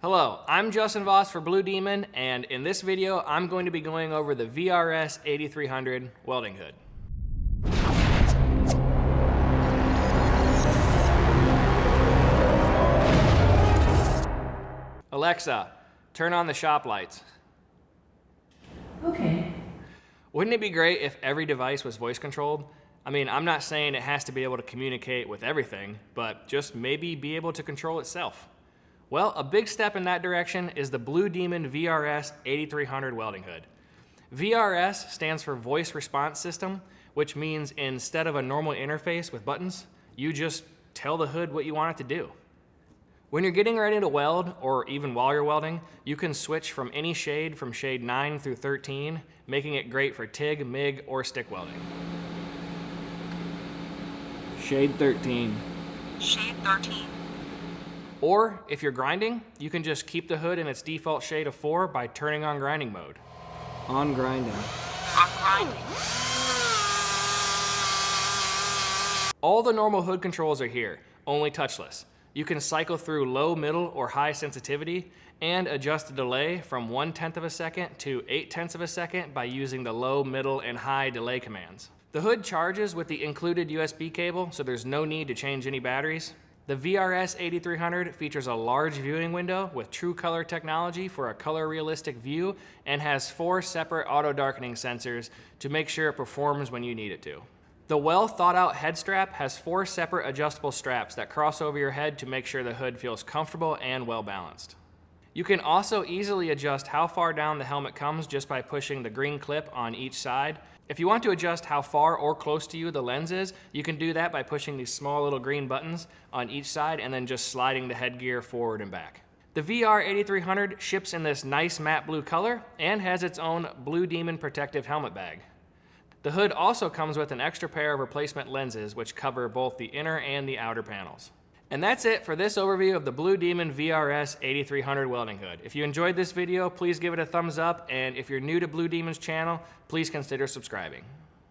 Hello, I'm Justin Voss for Blue Demon, and in this video, I'm going to be going over the VRS8300 welding hood. Alexa, turn on the shop lights. Okay. Wouldn't it be great if every device was voice controlled? I mean, I'm not saying it has to be able to communicate with everything, but just maybe be able to control itself. Well, a big step in that direction is the Blue Demon VRS8300 welding hood. VRS stands for Voice Response System, which means instead of a normal interface with buttons, you just tell the hood what you want it to do. When you're getting ready to weld, or even while you're welding, you can switch from any shade from shade 9 through 13, making it great for TIG, MIG, or stick welding. Shade 13. Shade 13. Or, if you're grinding, you can just keep the hood in its default shade of 4 by turning on grinding mode. On grinding. On grinding. All the normal hood controls are here, only touchless. You can cycle through low, middle, or high sensitivity and adjust the delay from 1/10 of a second to 8/10 of a second by using the low, middle, and high delay commands. The hood charges with the included USB cable, so there's no need to change any batteries. The VRS8300 features a large viewing window with true color technology for a color realistic view and has 4 separate auto-darkening sensors to make sure it performs when you need it to. The well thought out head strap has 4 separate adjustable straps that cross over your head to make sure the hood feels comfortable and well balanced. You can also easily adjust how far down the helmet comes just by pushing the green clip on each side. If you want to adjust how far or close to you the lens is, you can do that by pushing these small little green buttons on each side and then just sliding the headgear forward and back. The VR8300 ships in this nice matte blue color and has its own Blue Demon protective helmet bag. The hood also comes with an extra pair of replacement lenses which cover both the inner and the outer panels. And that's it for this overview of the Blue Demon VRS8300 welding hood. If you enjoyed this video, please give it a thumbs up, and if you're new to Blue Demon's channel, please consider subscribing.